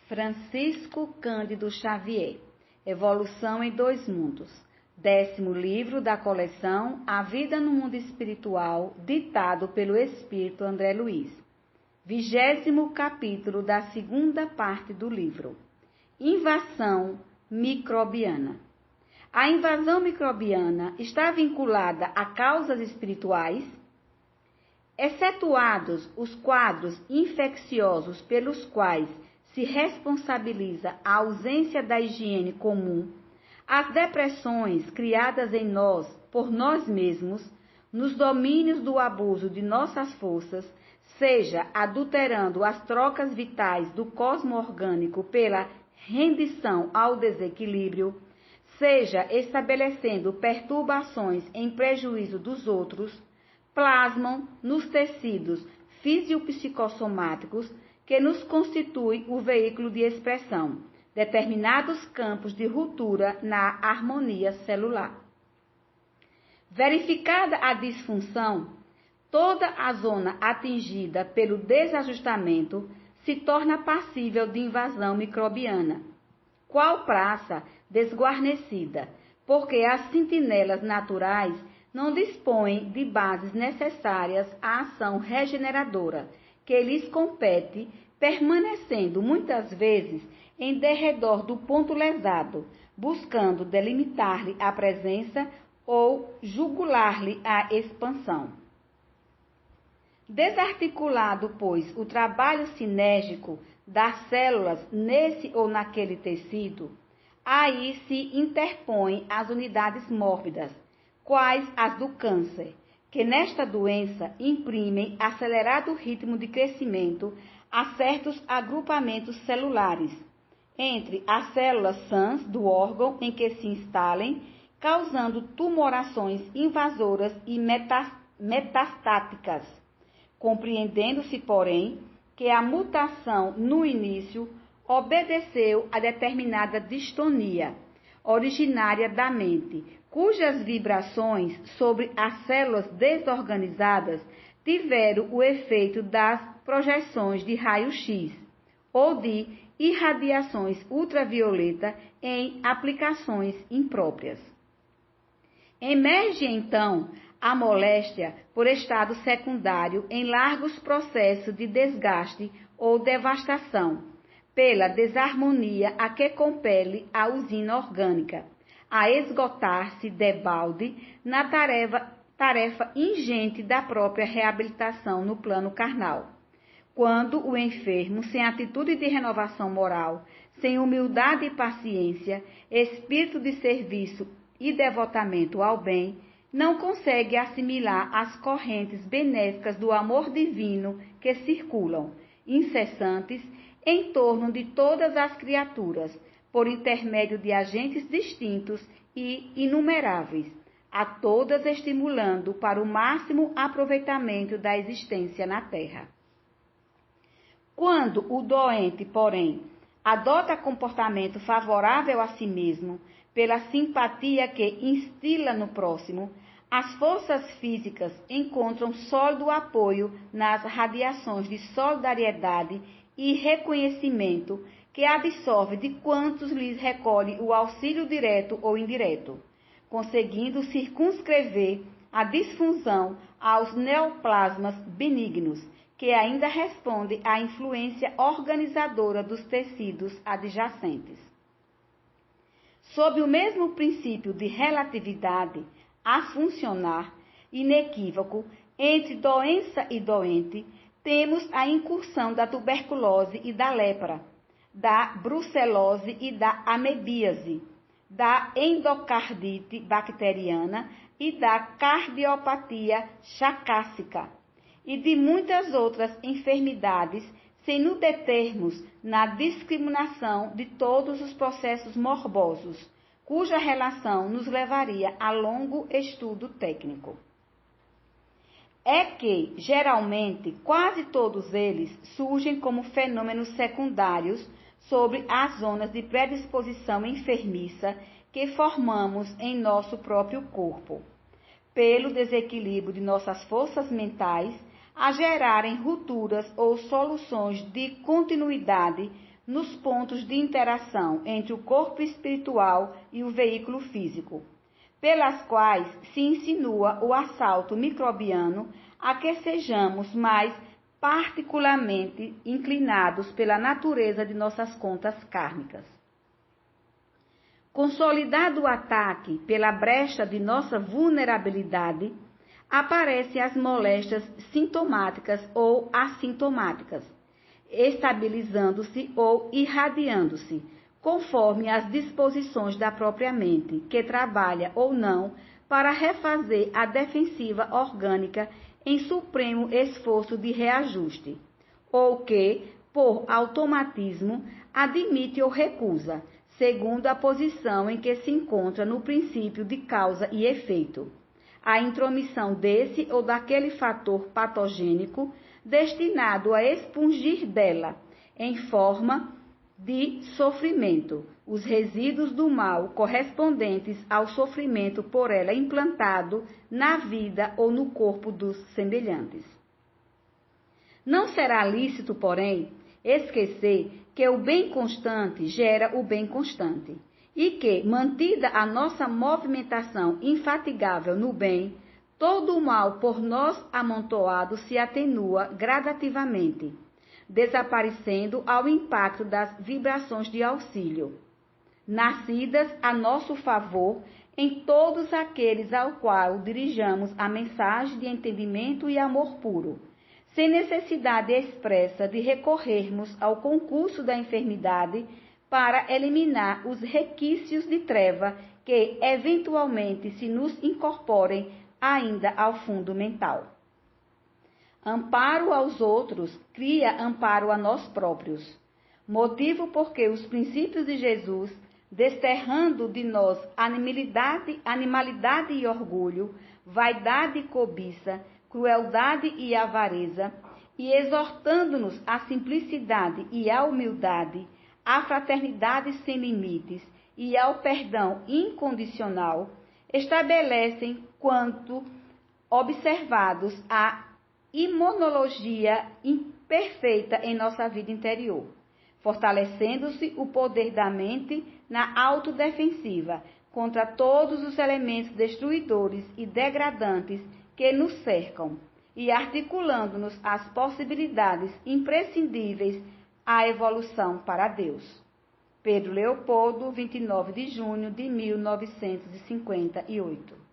Francisco Cândido Xavier, Evolução em Dois Mundos, 10º livro da coleção A Vida no Mundo Espiritual, ditado pelo Espírito André Luiz. 20º capítulo da segunda parte do livro. Invasão microbiana. A invasão microbiana está vinculada a causas espirituais? Excetuados os quadros infecciosos pelos quais se responsabiliza a ausência da higiene comum, as depressões criadas em nós por nós mesmos, nos domínios do abuso de nossas forças, seja adulterando as trocas vitais do cosmo orgânico pela rendição ao desequilíbrio, seja estabelecendo perturbações em prejuízo dos outros, plasmam nos tecidos fisiopsicossomáticos que nos constituem o veículo de expressão, determinados campos de ruptura na harmonia celular. Verificada a disfunção, toda a zona atingida pelo desajustamento se torna passível de invasão microbiana, qual praça desguarnecida, porque as sentinelas naturais não dispõem de bases necessárias à ação regeneradora que lhes compete, permanecendo muitas vezes em derredor do ponto lesado, buscando delimitar-lhe a presença ou jugular-lhe a expansão. Desarticulado, pois, o trabalho sinérgico das células nesse ou naquele tecido, aí se interpõem as unidades mórbidas, quais as do câncer, que nesta doença imprimem acelerado ritmo de crescimento a certos agrupamentos celulares, entre as células sãs do órgão em que se instalem, causando tumorações invasoras e metastáticas, compreendendo-se, porém, que a mutação no início obedeceu a determinada distonia originária da mente, cujas vibrações sobre as células desorganizadas tiveram o efeito das projeções de raio-x ou de irradiações ultravioleta em aplicações impróprias. Emerge, então, a moléstia por estado secundário em largos processos de desgaste ou devastação, pela desarmonia a que compele a usina orgânica, a esgotar-se debalde na tarefa ingente da própria reabilitação no plano carnal. Quando o enfermo, sem atitude de renovação moral, sem humildade e paciência, espírito de serviço e devotamento ao bem, não consegue assimilar as correntes benéficas do amor divino que circulam, incessantes, em torno de todas as criaturas, por intermédio de agentes distintos e inumeráveis, a todas estimulando para o máximo aproveitamento da existência na Terra. Quando o doente, porém, adota comportamento favorável a si mesmo, pela simpatia que instila no próximo, as forças físicas encontram sólido apoio nas radiações de solidariedade e reconhecimento que absorve de quantos lhes recolhe o auxílio direto ou indireto, conseguindo circunscrever a disfunção aos neoplasmas benignos, que ainda respondem à influência organizadora dos tecidos adjacentes. Sob o mesmo princípio de relatividade, a funcionar, inequívoco, entre doença e doente, temos a incursão da tuberculose e da lepra, da brucelose e da amebíase, da endocardite bacteriana e da cardiopatia chacásica, e de muitas outras enfermidades, sem nos determos na discriminação de todos os processos morbosos, cuja relação nos levaria a longo estudo técnico. É que, geralmente, quase todos eles surgem como fenômenos secundários sobre as zonas de predisposição enfermiça que formamos em nosso próprio corpo, pelo desequilíbrio de nossas forças mentais, a gerarem rupturas ou soluções de continuidade nos pontos de interação entre o corpo espiritual e o veículo físico, pelas quais se insinua o assalto microbiano a que sejamos mais particularmente inclinados pela natureza de nossas contas kármicas. Consolidado o ataque pela brecha de nossa vulnerabilidade, aparecem as moléstias sintomáticas ou assintomáticas, estabilizando-se ou irradiando-se, conforme as disposições da própria mente, que trabalha ou não para refazer a defensiva orgânica em supremo esforço de reajuste, ou que, por automatismo, admite ou recusa, segundo a posição em que se encontra no princípio de causa e efeito, a intromissão desse ou daquele fator patogênico destinado a expungir dela, em forma de sofrimento, os resíduos do mal correspondentes ao sofrimento por ela implantado na vida ou no corpo dos semelhantes. Não será lícito, porém, esquecer que o bem constante gera o bem constante e que, mantida a nossa movimentação infatigável no bem, todo o mal por nós amontoado se atenua gradativamente, desaparecendo ao impacto das vibrações de auxílio, nascidas a nosso favor em todos aqueles ao qual dirijamos a mensagem de entendimento e amor puro, sem necessidade expressa de recorrermos ao concurso da enfermidade para eliminar os requisitos de treva que, eventualmente, se nos incorporem ainda ao fundo mental. Amparo aos outros cria amparo a nós próprios, motivo porque os princípios de Jesus, desterrando de nós animalidade e orgulho, vaidade e cobiça, crueldade e avareza, e exortando-nos à simplicidade e à humildade, à fraternidade sem limites e ao perdão incondicional, estabelecem, quanto observados, a imunologia imperfeita em nossa vida interior, fortalecendo-se o poder da mente na autodefensiva contra todos os elementos destruidores e degradantes que nos cercam e articulando-nos as possibilidades imprescindíveis à evolução para Deus. Pedro Leopoldo, 29 de junho de 1958.